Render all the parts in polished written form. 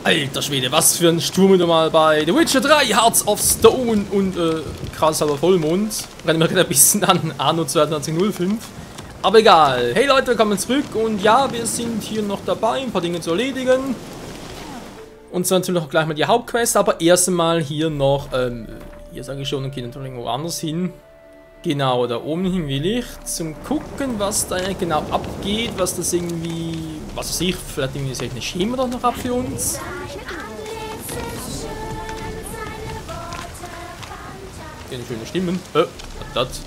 Alter Schwede, was für ein Sturm wieder mal bei The Witcher 3, Hearts of Stone und Kralsalber Vollmond. Rennen wir gerade ein bisschen an Anno 2205. Aber egal. Hey Leute, willkommen zurück und ja, wir sind hier noch dabei, ein paar Dinge zu erledigen. Und zwar natürlich auch gleich mal die Hauptquest, aber erst einmal hier noch, hier sage ich schon, und gehe natürlich irgendwo anders hin. Genau, da oben hin will ich, zum gucken, was da genau abgeht, was das irgendwie, was weiß ich, vielleicht irgendwie ist eine Schema doch noch ab für uns. Eine schöne Stimmen. Das.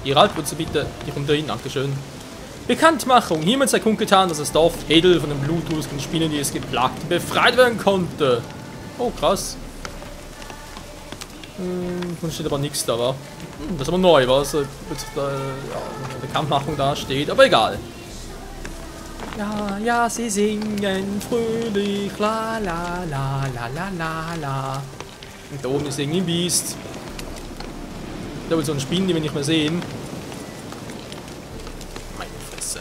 Geralt, würdest du bitte dich unterhin? Dankeschön. Bekanntmachung. Hiermit sei kundgetan, dass das Dorf Hedel von den blutdurstigen Spinnen, die es geplagt, befreit werden konnte. Oh, krass. Dann steht aber nichts da, wa? Das ist aber neu, was da, eine Bekanntmachung da steht, aber egal. Ja, ja, sie singen fröhlich, la la la la la la la. Und da oben ist irgendwie ein Biest. Da will so ein Spinnen, die wir nicht mehr sehen. Meine Fresse.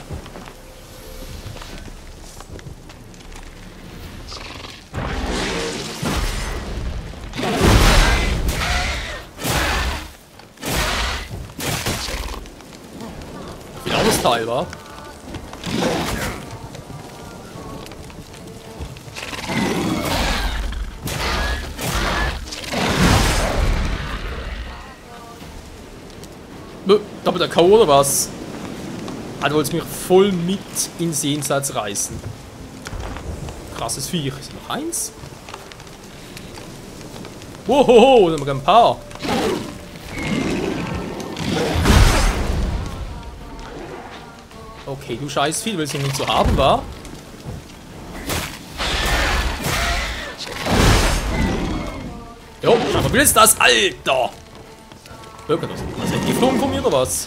Genau das Teil, war. Doppelter K.O. oder was? Ah, du wolltest mich voll mit ins Jenseits reißen. Krasses Viech. Ist noch eins? Wohoho, da haben wir ein paar. Okay, du scheiß viel, willst du nicht zu haben, wa? Jo, schau mal, ist das, Alter! Was hat die geflogen von mir oder was?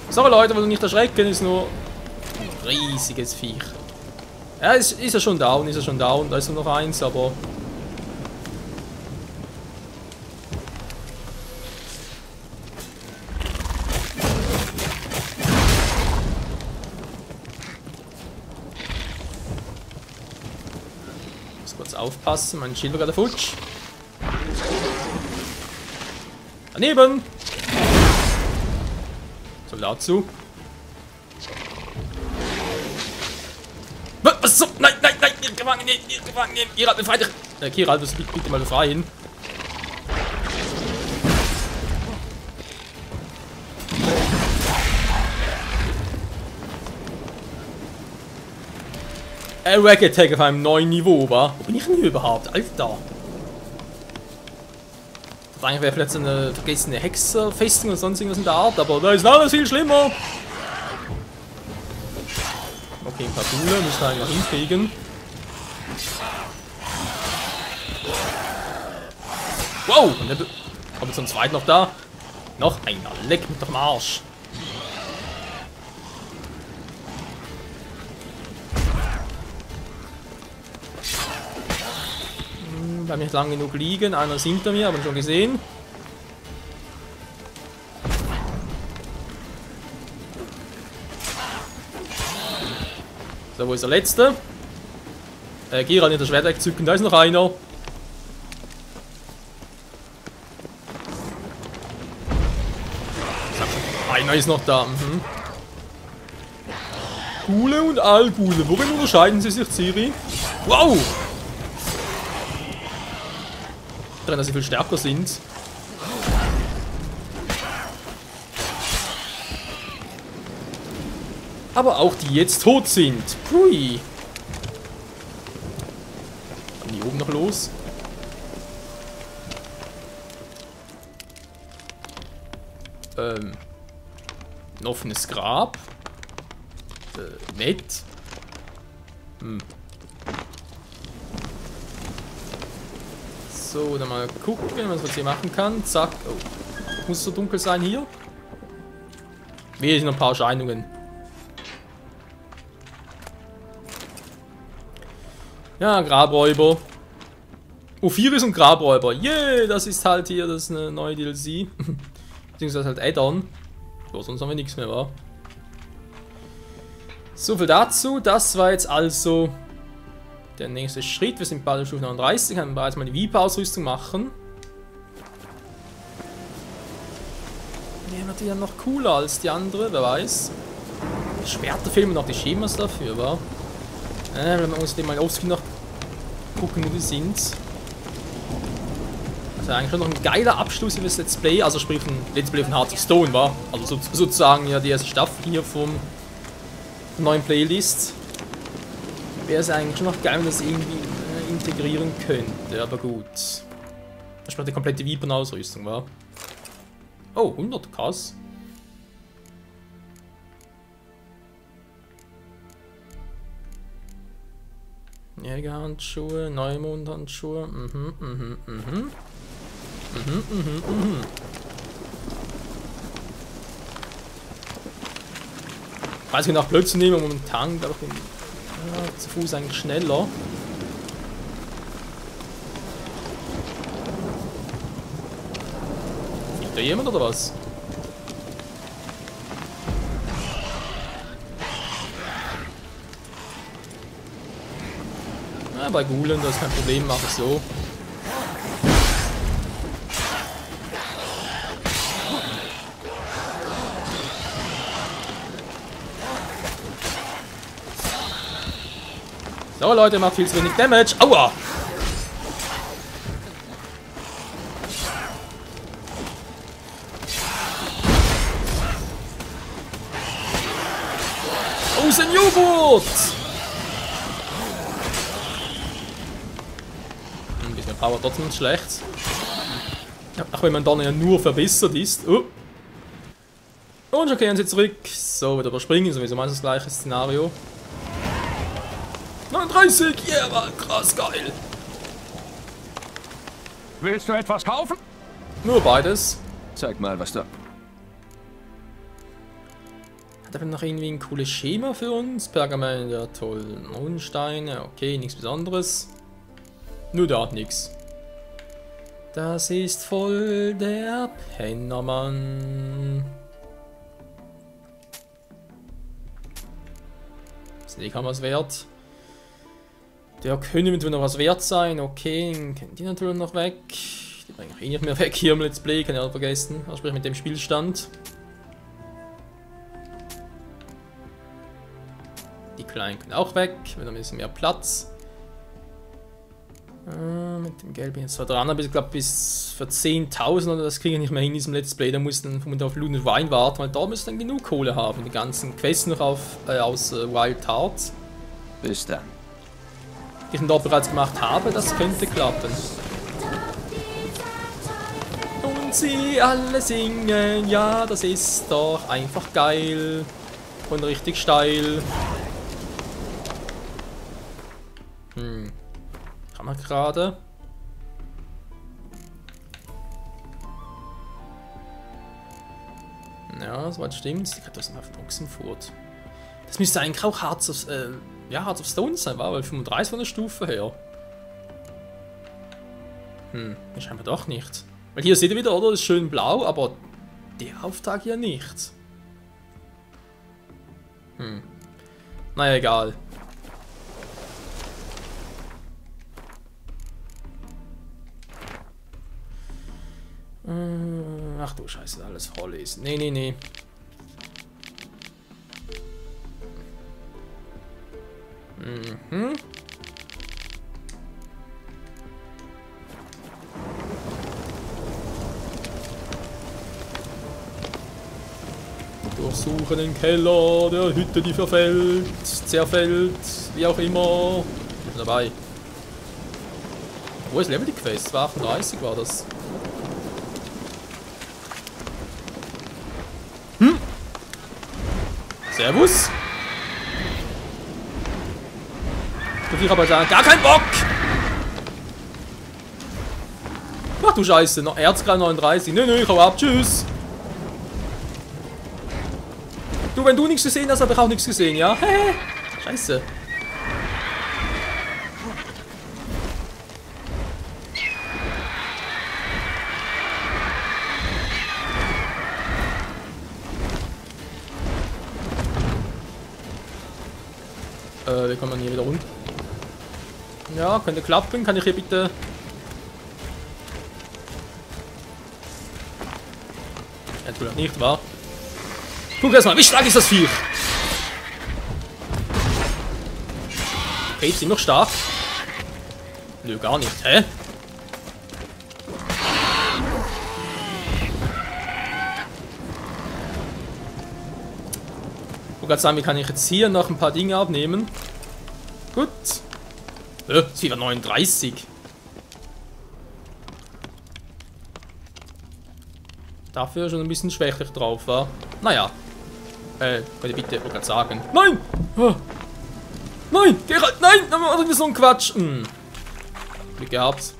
Sorry Leute, wollt ihr nicht erschrecken, ist nur ein riesiges Viech. Ja, ist er schon down, da ist nur noch eins, aber... Kurz aufpassen, mein Schild war gerade futsch. Daneben! Soldat zu. Was so? Nein, nein, nein! Ihr Gefangenen, ihr Gefangenen! Geralt, befreit dich! Geralt, das bitte mal befreien. Rack Attack auf einem neuen Niveau, war. Wo bin ich denn hier überhaupt? Alter! Das eigentlich wäre vielleicht so eine vergessene Hexerfestung oder sonst irgendwas in der Art, aber da ist alles viel schlimmer! Okay, ein paar Dule müssen wir eigentlich noch hinkriegen. Wow! Kommt zum zweiten noch da. Noch einer. Leck mit dem Arsch. Bleib nicht lang genug liegen. Einer ist hinter mir, haben wir schon gesehen. So, wo ist der letzte? Geralt nicht das Schwert wegzücken, da ist noch einer. Einer ist noch da. Gule und Algule. Worin unterscheiden sie sich, Ciri? Wow! Dass sie viel stärker sind. Aber auch die jetzt tot sind. Hui. Dann hier oben noch los. Ein offenes Grab. Nett. So, dann mal gucken, was man hier machen kann. Zack. Oh. Muss so dunkel sein hier? Hier sind noch ein paar Erscheinungen. Ja, Grabräuber. Osiris und Grabräuber. Yeah, das ist halt hier das eine neue DLC. Beziehungsweise halt Add-on. Ja, sonst haben wir nichts mehr, wa? So viel dazu. Das war jetzt also der nächste Schritt. Wir sind bald auf Stufe 39. Können bereits mal die Viper-Ausrüstung machen. Die wird ja noch cooler als die andere, wer weiß. Schwerter fehlen mir noch die Schemas dafür, wa? Wenn wir uns den mal offscreen noch gucken, wo die sind. Also eigentlich schon noch ein geiler Abschluss für das Let's Play, also sprich ein Let's Play von Hearts of Stone, war. Also sozusagen ja die erste Staffel hier vom neuen Playlist. Wäre es eigentlich schon noch geil, wenn das irgendwie integrieren könnte, aber gut. Das ist die komplette Viper-Ausrüstung, war. Oh, 100, krass. Jägerhandschuhe, Neumondhandschuhe, Weiß ich nach blöd zu nehmen, momentan glaube ich bin zu Fuß eigentlich schneller. Fliegt da jemand oder was? Ja, bei Gulen, das ist kein Problem, mache ich so. So Leute, macht viel zu wenig Damage. Aua! Oh, ist ein Joghurt! Ein bisschen Power trotzdem nicht schlecht. Auch wenn man dann ja nur verbessert ist. Oh. Und schon kehren sie zurück. So, wieder überspringen, sowieso meistens das gleiche Szenario. 39, yeah, war krass geil. Willst du etwas kaufen? Nur beides. Zeig mal, was da... Hat er noch irgendwie ein cooles Schema für uns? Pergament, ja toll. Mondsteine, okay, nichts Besonderes. Nur da hat nichts. Das ist voll der Pennermann. Ist nicht kaum was wert. Der könnte eventuell noch was wert sein. Okay, können die natürlich noch weg. Die bringen ich eh nicht mehr weg hier im Let's Play, kann ich auch vergessen. Also sprich mit dem Spielstand. Die kleinen können auch weg, wenn ein bisschen mehr Platz. Mit dem Geld bin ich jetzt zwar dran, aber ich glaube bis für 10.000 oder das kriege ich nicht mehr hin in diesem Let's Play. Da muss dann vermutlich auf Loot und Wine warten, weil da müsste dann genug Kohle haben. Die ganzen Quests noch aus Wild Hearts. Bis dann. Die ich dort bereits gemacht habe, das könnte klappen. Und sie alle singen, ja, das ist doch einfach geil. Und richtig steil. Kann man gerade. Ja, soweit stimmt's. Die Kartussen auf Ochsenfurt. Das müsste eigentlich auch Hearts of, ja, Hearts of Stone sein, war, weil 35 von der Stufe her. Scheinbar doch nicht. Weil hier seht ihr wieder, oder? Das ist schön blau, aber der Auftrag hier nicht. Naja, egal. Ach du Scheiße, alles voll ist. Nee, nee, nee. Durchsuchen den Keller der Hütte, die verfällt, zerfällt, wie auch immer. Ich bin dabei. Wo ist Level die Quest? 238 war das. Servus. Ich habe da gar keinen Bock. Ach du Scheiße, noch Erzgrad 39. Nö, ich hau ab, tschüss. Du, wenn du nichts gesehen hast, habe ich auch nichts gesehen, ja? Scheiße. Wie kommt man hier wieder runter? Ja, könnte klappen. Kann ich hier bitte... Natürlich nicht, wahr? Guck erst mal, wie stark ist das Vieh? Okay, ist noch stark. Nö, gar nicht. Hä? Ich wollte gerade sagen, wie kann ich jetzt hier noch ein paar Dinge abnehmen? Gut. Ist wieder 39. Dafür schon ein bisschen schwächlich drauf war. Naja. Könnt ihr bitte, ich wollte gerade sagen. Nein! Oh. Nein! Geralt! Nein! Da war irgendwie so ein Quatsch. Glück gehabt.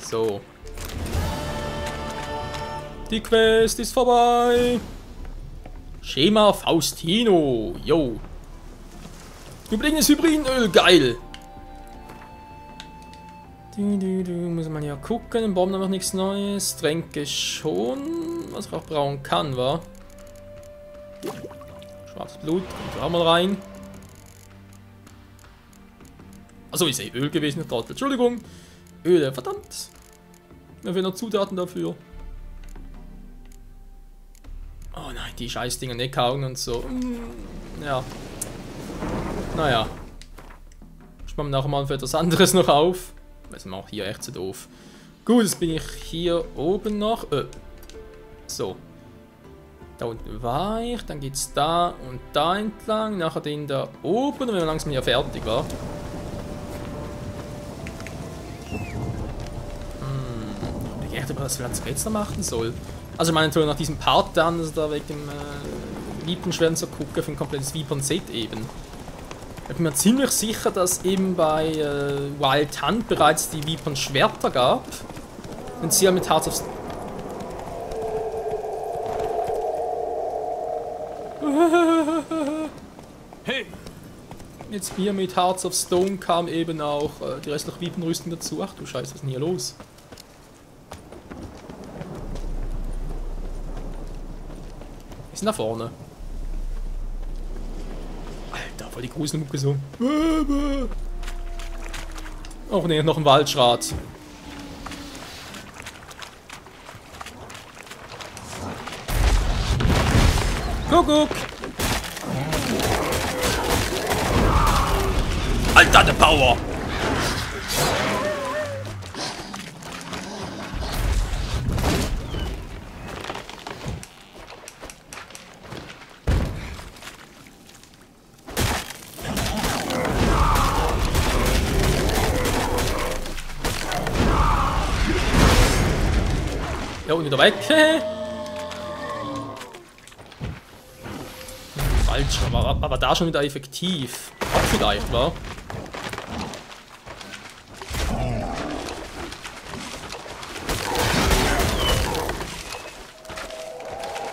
So. Die Quest ist vorbei. Schema Faustino. Yo. Übrigens Hybridöl. Geil. Muss man ja gucken. Im Baum noch nichts Neues. Tränke schon. Was ich auch brauchen kann, war. Schwarzes Blut. Kommt auch mal rein. Achso, ist Öl gewesen. Trottel. Entschuldigung. Öle. Verdammt. Wir haben noch Zutaten dafür. Oh nein, die Scheißdinger nicht kauen und so. Ja. Naja. Sparen wir nachher mal für etwas anderes noch auf. Das ist auch hier echt so doof. Gut, jetzt bin ich hier oben noch. So. Da unten war ich. Dann geht's da und da entlang. Nachher den da oben. Und wenn wir langsam hier fertig war. Ich bin echt über das, was ich jetzt noch machen soll. Also ich meine natürlich nach diesem Part dann, also da wegen dem Viper-Schwänzer gucken für ein komplettes Viper-Set eben. Ich bin mir ziemlich sicher, dass eben bei Wild Hunt bereits die Viper-Schwerter gab. Und sie ja mit Hearts of... Hey! Jetzt hier mit Hearts of Stone kam eben auch die restliche Viper-Rüstung dazu. Ach du Scheiße, was ist denn hier los? Wir sind da vorne. Alter, voll die Gruselmucke so. Oh ne, noch ein Waldschrat. Kuckuck! Alter, der Power! Ja, und wieder weg. Falsch, aber da schon wieder effektiv. Auch vielleicht, wa?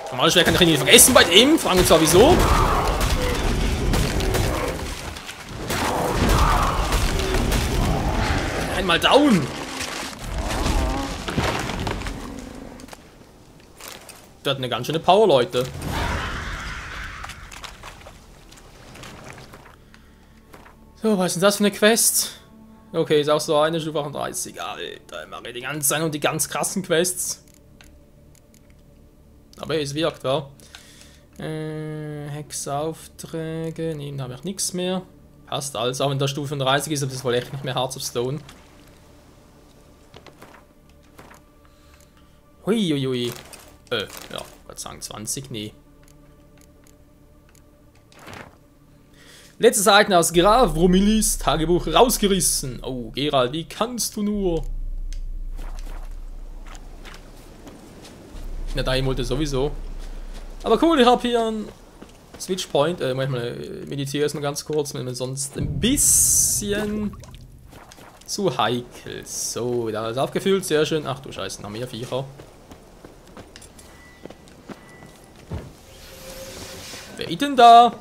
Normal schwer kann ich ihn nicht vergessen bei dem. Fragen wir zwar wieso. Einmal down. Der hat eine ganz schöne Power, Leute. So, was ist denn das für eine Quest? Okay, ist auch so eine Stufe 38. Alter, mache ich die ganze Zeit und die ganz krassen Quests. Aber es wirkt, wa? Hexaufträge. Ne, da habe ich nichts mehr. Passt alles, auch wenn der Stufe 30 ist, aber das ist wohl echt nicht mehr Hearts of Stone. Huiuiui. Ja, würde sagen 20, nee. Letzte Seiten aus Graf Romillis Tagebuch rausgerissen. Oh, Geralt, wie kannst du nur? Ja, da wollte sowieso. Aber cool, ich habe hier einen Switch Point. Manchmal meditiere ich mal ganz kurz, wenn man sonst ein bisschen zu heikel. So, da ist aufgefüllt, sehr schön. Ach du Scheiße, noch mehr Viecher. Wer ist denn da?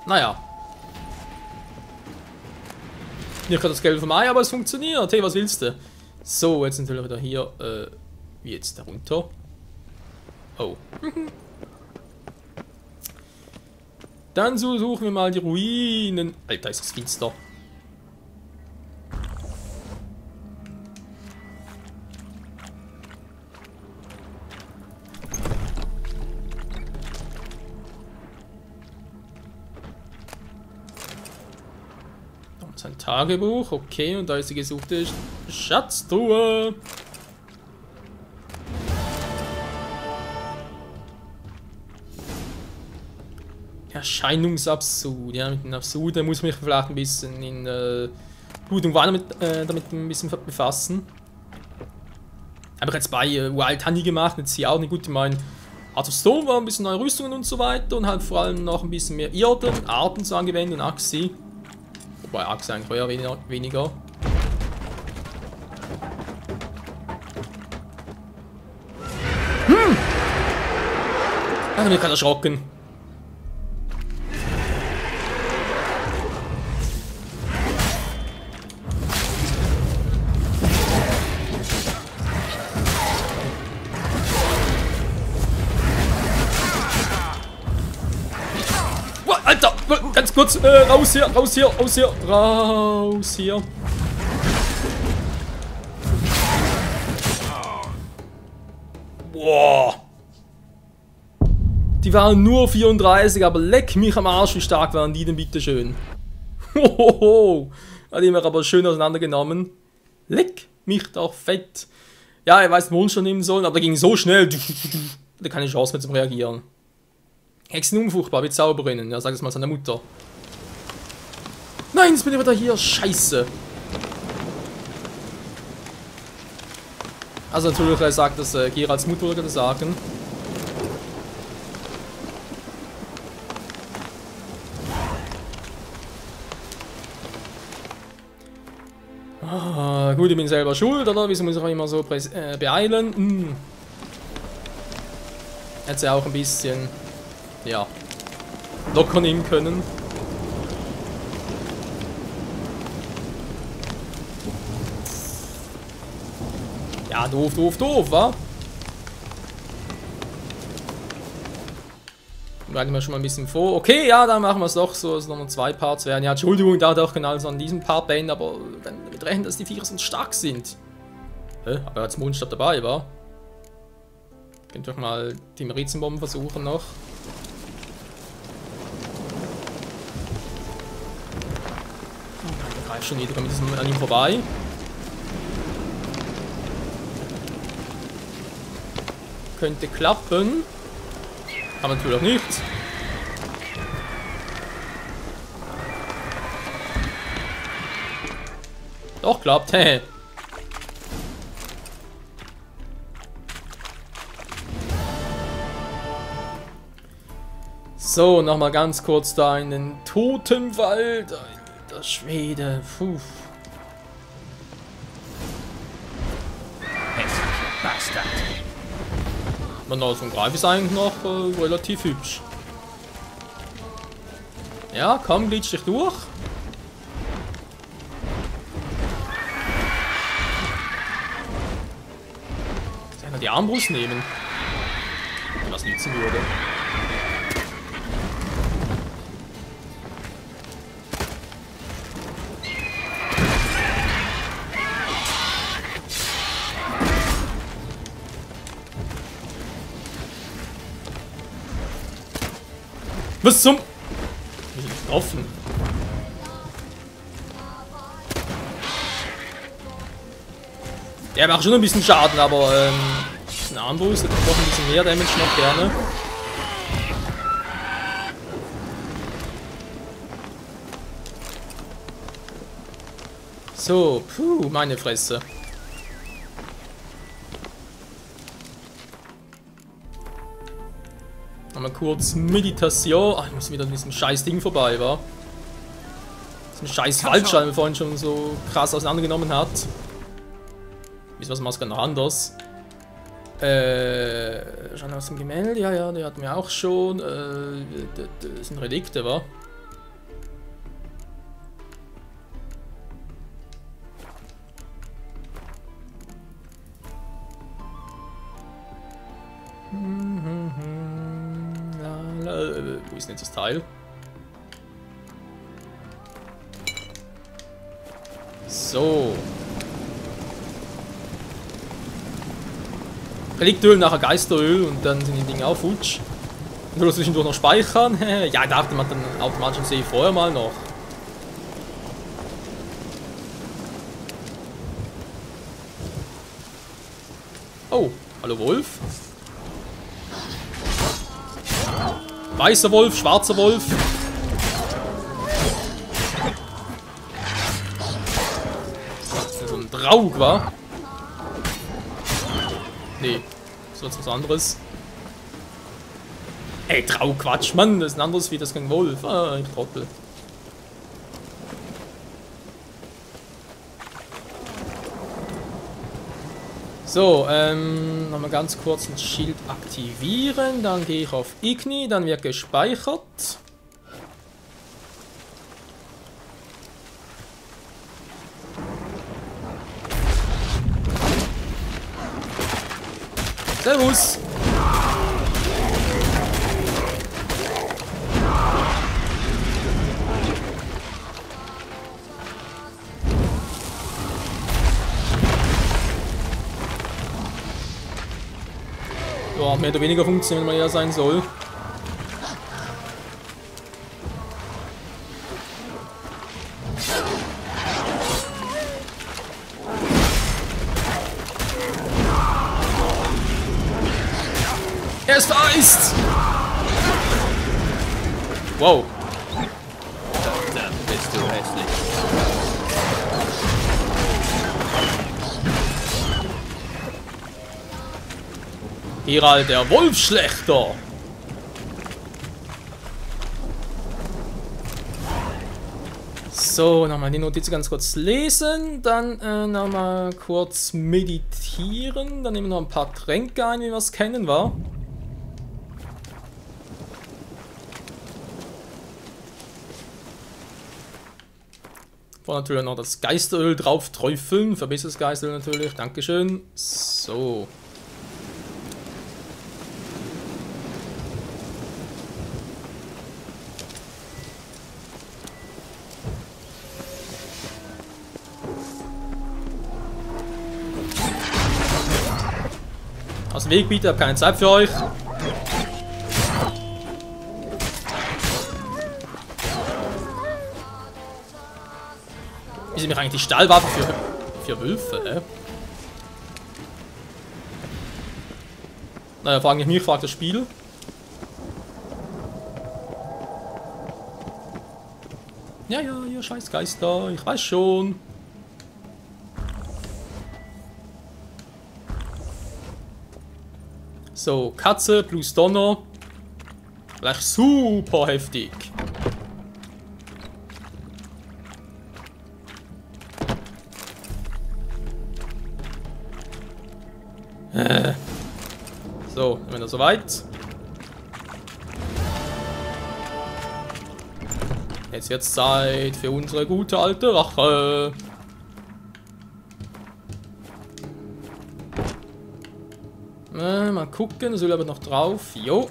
Naja. Nicht gerade das Gelbe vom Ei, aber es funktioniert. Hey, was willst du? So, jetzt natürlich wieder hier, wie jetzt da runter. Oh. Dann suchen wir mal die Ruinen. Alter, ist das finster. Sein Tagebuch, okay, und da ist die gesuchte Schatztruhe. Erscheinungsabsurd, ja, mit dem Absurd, da muss man mich vielleicht ein bisschen in Blut und Wasser damit ein bisschen befassen. Habe ich jetzt bei Wild Honey gemacht, jetzt hier auch nicht gut, ich meine, Heart of Stone war ein bisschen neue Rüstungen und so weiter und halt vor allem noch ein bisschen mehr Irden, Arten zu angewendet und Axi. Wobei Axe eigentlich eher weniger. Da bin ich gerade erschrocken. Alter, ganz kurz, raus hier, raus hier, raus hier, raus hier. Boah. Die waren nur 34, aber leck mich am Arsch, wie stark waren die denn bitte schön. Hohoho. Hat die mir aber schön auseinandergenommen. Leck mich doch fett. Ja, ich weiß, Monster nehmen sollen, aber der ging so schnell. Da keine Chance mehr zum Reagieren. Hexen unfruchtbar, wie Zauberinnen. Ja, sag es mal seiner Mutter. Nein, jetzt bin ich wieder hier. Scheiße. Also natürlich, er sagt das Geralds Mutter, würde ich sagen. Ah, gut, ich bin selber schuld, oder? Wieso muss ich auch immer so beeilen? Hm. Hätte sie auch ein bisschen... ja, locker nehmen können. Ja, doof, doof, doof, wa? Bereiten wir schon mal ein bisschen vor. Okay, ja, dann machen wir es doch so, dass noch 2 Parts werden. Ja, Entschuldigung, da doch genau so an diesem Part beenden, aber dann damit rechnen, dass die Viecher so stark sind. Hä? Aber als Mondstab dabei, wa? Könnt ihr doch mal die Marizenbomben versuchen noch. Der greift schon wieder mit diesem an ihm vorbei. Könnte klappen. Aber natürlich nicht. Doch, klappt, hä? So, nochmal ganz kurz da in den Totenwald. Alter Schwede, puh. Bastard. Man aus dem Greif ist eigentlich noch relativ hübsch. Ja, komm, glitsch dich durch. Soll ich die Armbrust nehmen? Wenn das nützen würde. Was zum... Offen. Der macht schon ein bisschen Schaden, aber ein Armbrust hat doch ein bisschen mehr Damage noch gerne. So, puh, meine Fresse. Mal kurz Meditation. Ach, ich muss wieder an diesem scheiß Ding vorbei, wa? Das ist ein scheiß Waldschall, der vorhin schon so krass auseinandergenommen hat. Wieso was Maske noch anders? Schon aus dem Gemälde, ja, die hatten wir auch schon. Das sind Relikte, wa? Wo ist denn jetzt das Teil? So. Reliktöl, nachher Geisteröl und dann sind die Dinge auch futsch. Und du zwischendurch noch speichern. Ja, da dachte man dann automatisch sehe ich vorher mal noch. Oh, hallo Wolf. Weißer Wolf, schwarzer Wolf. Das ist so ein Draug, wa? Nee, das ist was anderes. Ey, Draug, Quatsch, Mann, das ist ein anderes wie das kein Wolf. Ah, ich Trottel. So, nochmal ganz kurz ein Schild aktivieren, dann gehe ich auf Igni, dann wird gespeichert. Servus! Ja, mehr oder weniger funktioniert, wenn man eher sein soll. Er ist vereist! Wow. Verdammt, bist du hässlich. Geralt, der Wolfschlechter. So, nochmal die Notiz ganz kurz lesen, dann nochmal kurz meditieren, dann nehmen wir noch ein paar Tränke ein, wie wir es kennen, wa? Vorher natürlich noch das Geisteröl drauf träufeln, verbessertes Geisteröl natürlich, dankeschön. So. Aus dem Weg bitte, habe keine Zeit für euch. Wie sind mir eigentlich die Stahlwaffen für Wölfe, hä? Naja, frage ich mich, fragt das Spiel. Ja, ja, ihr scheiß Geister, ich weiß schon. So, Katze plus Donner. Gleich super heftig. So, dann sind wir soweit. Jetzt wird's Zeit für unsere gute alte Rache. Mal gucken, das will aber noch drauf. Jo.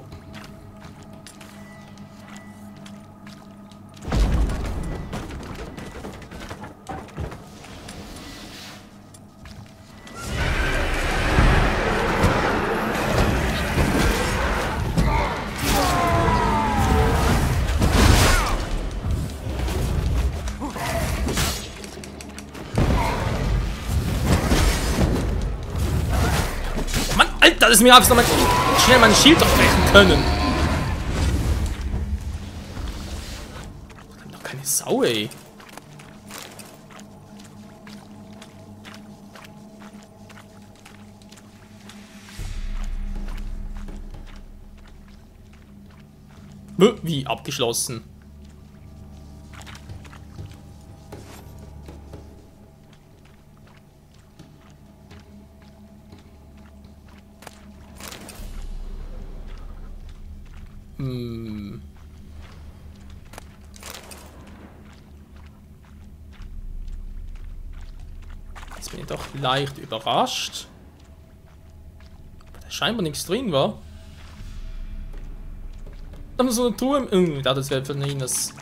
Das ist mir hab's nochmal schnell mein Schild doch brechen können. Ich hab doch keine Sau, ey. Wie abgeschlossen? Jetzt bin ich doch leicht überrascht. Da scheinbar nichts drin war. Dann so eine Truhe. Ja, das wäre für ihn das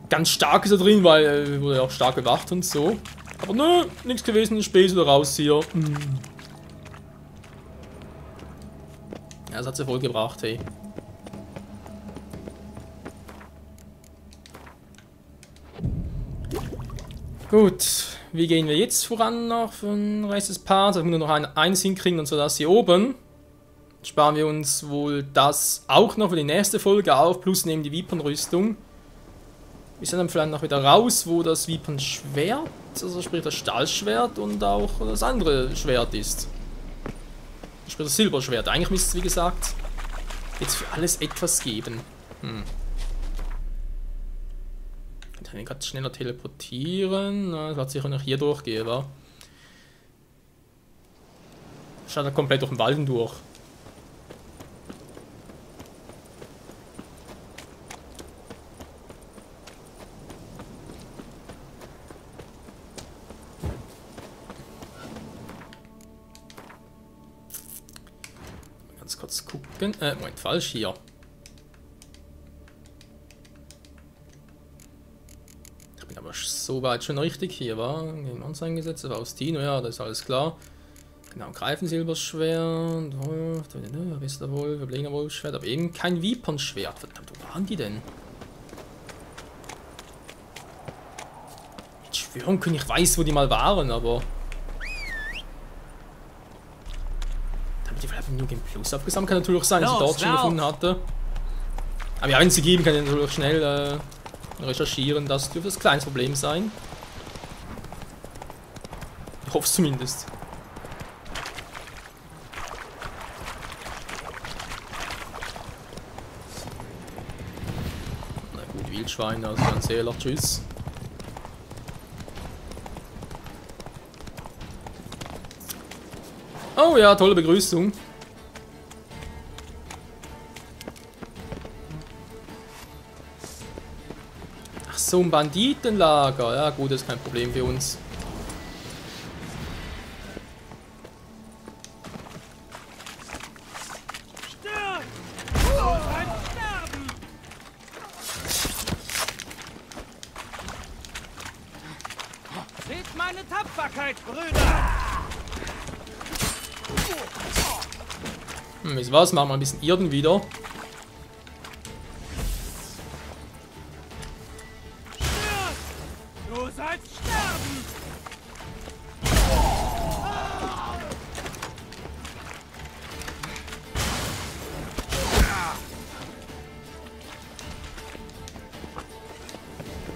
ganz stark ist da drin, weil wurde ja auch stark bewacht und so. Aber nö, nichts gewesen, Späß oder raus hier. Ja, das hat sie voll gebracht, hey. Gut, wie gehen wir jetzt voran noch für den Rest des Parts? Also nur noch eins hinkriegen und so das hier oben. Sparen wir uns wohl das auch noch für die nächste Folge auf, plus nehmen die Viper-Rüstung. Wir sind dann vielleicht noch wieder raus, wo das Viper-Schwert, also sprich das Stahlschwert und auch das andere Schwert ist. Sprich das Silberschwert. Eigentlich müsste es, wie gesagt, jetzt für alles etwas geben. Ich kann gerade schneller teleportieren. Das wird sicher noch hier durchgehen, wa? Schaut er komplett durch den Wald durch. Ganz kurz gucken. Moment, falsch hier. Aber so weit schon richtig hier, war gegen uns eingesetzt, Faustino, ja, das ist alles klar. Genau, Greifensilberschwert, wer ist da wohl, Verblener Wolfschwert, aber eben kein Vipern-Schwert. Verdammt, wo waren die denn? Mit schwören können, ich weiß, wo die mal waren, aber... Damit die vielleicht New Game Plus abgesammelt, kann natürlich sein, dass ich dort schon gefunden hatte. Aber ja, wenn sie geben, kann ich natürlich schnell recherchieren, das dürfte das kleines Problem sein. Ich hoffe es zumindest. Na gut, Wildschweine, also ganz ehrlich, tschüss. Oh ja, tolle Begrüßung. So ein Banditenlager. Ja gut, das ist kein Problem für uns. Seht meine Tapferkeit, Brüder! Wisst ihr was? Machen wir ein bisschen Irden wieder.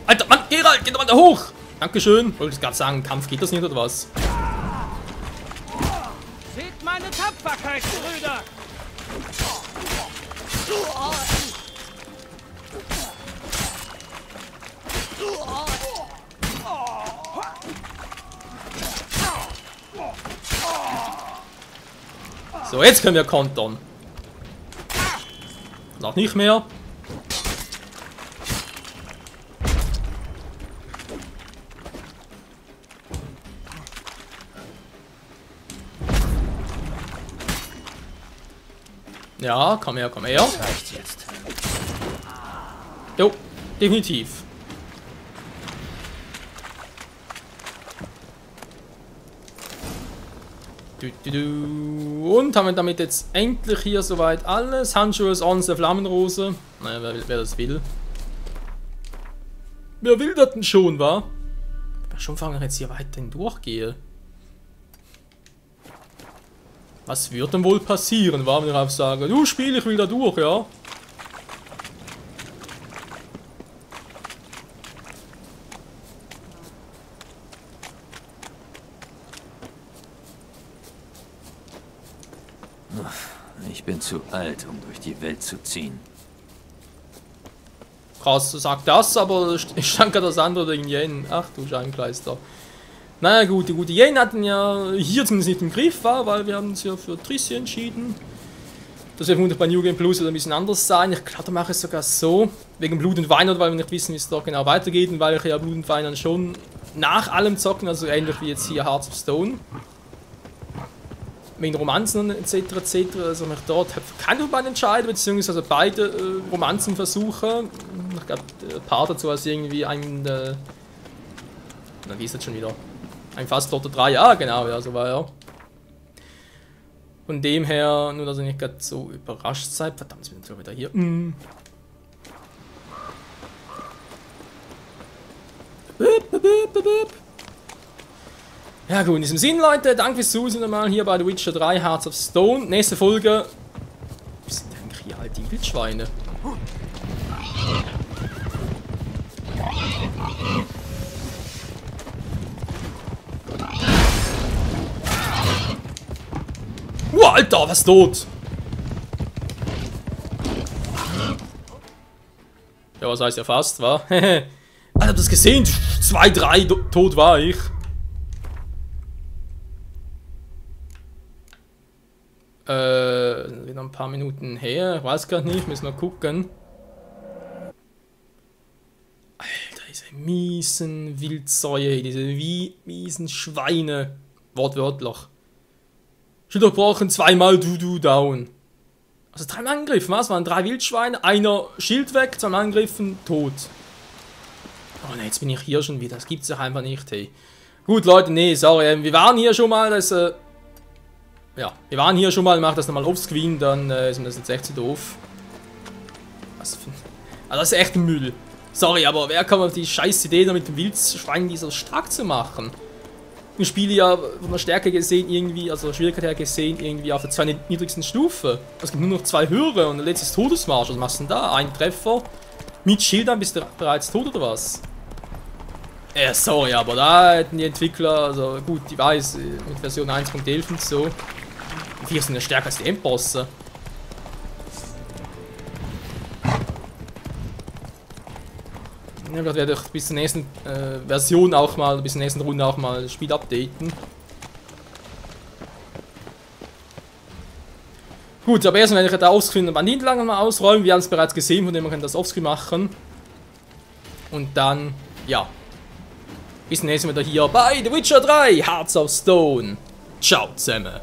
Alter, Mann, Geralt, geht doch mal da hoch! Dankeschön. Wollte ich gerade sagen, Kampf geht das nicht oder was? Seht meine Tapferkeit, Brüder! So, jetzt können wir kontern. Noch nicht mehr. Ja, komm her, komm her. Das reicht jetzt. Jo, definitiv. Und haben wir damit jetzt endlich hier soweit alles. Handschuhe ist uns der Flammenrose. Naja, wer das will. Wer will das denn schon, wa? Schon fangen wir jetzt hier weiterhin durchgehe. Was wird denn wohl passieren, wa? Wenn ich auf sage, du Spiel, ich will da durch, ja? Ich bin zu alt, um durch die Welt zu ziehen. Krass, sagt das, aber ich stand gerade das andere wegen Yen. Ach du Scheinkleister. Naja gut, die gute Yen hatten ja hier zumindest nicht im Griff, war, weil wir haben uns ja für Tricia entschieden. Das wird vermutlich bei New Game Plus ein bisschen anders sein. Ich glaube, da mache ich es sogar so. Wegen Blut und Wein, weil wir nicht wissen, wie es dort genau weitergeht. Und weil ich ja Blut und Wein dann schon nach allem zocken, also ähnlich wie jetzt hier Hearts of Stone. wegen Romanzen etc. etc. Also mich dort keinen von beiden entscheiden, beziehungsweise beide Romanzen versuchen. Ich glaube, der Part dazu als irgendwie ein... na, wie ist das schon wieder? Ein fast toter 3, ja genau, ja, so war er. Von dem her, nur dass ihr nicht gerade so überrascht seid. Verdammt, jetzt bin ich schon wieder hier. Ja gut, in diesem Sinn, Leute, danke fürs Zusehen nochmal hier bei The Witcher 3 Hearts of Stone. Nächste Folge... Was sind eigentlich hier all die Wildschweine? Alter, was tot? Ja, was heißt ja fast, wa? Alter, habt das gesehen? 2, 3 tot war ich. Wieder ein paar Minuten her. Ich weiß gerade nicht, müssen wir gucken. Alter, diese miesen Wildsäue, diese miesen Schweine. Wortwörtlich. Schilder gebrochen, 2-mal du down. Also 3 Angriffen, was? Waren 3 Wildschweine, einer Schild weg, 2 Angriffen, tot. Oh ne, jetzt bin ich hier schon wieder. Das gibt's doch einfach nicht, hey. Gut, Leute, nee, sorry. Wir waren hier schon mal, das, ja, wir waren hier schon mal, ich mach das nochmal offscreen, dann ist mir das jetzt echt so doof. Was für... Also das ist echt ein Müll. Sorry, aber wer kann auf die scheiß Idee da mit dem Wildschwein die so stark zu machen? Ich spiele ja von der Stärke gesehen irgendwie, also Schwierigkeit her gesehen, irgendwie auf der 2 niedrigsten Stufe. Es gibt nur noch 2 höhere und der letzte ist Todesmarsch. Was machst du denn da? Ein Treffer mit Schildern bist du bereits tot oder was? Sorry, aber da hätten die Entwickler, also gut, ich weiß, mit Version 1.11 und so. Die 4 sind ja stärker als die Endbosse. Ja, vielleicht werde ich bis zur nächsten Version auch mal, bis zur nächsten Runde auch mal das Spiel updaten. Gut, aber erstmal werde ich da Offscreen und Banditenlager mal ausräumen. Wir haben es bereits gesehen, von dem man kann das Offscreen machen. Und dann, ja. Bis zum nächsten Mal wieder hier bei The Witcher 3 Hearts of Stone. Ciao zusammen.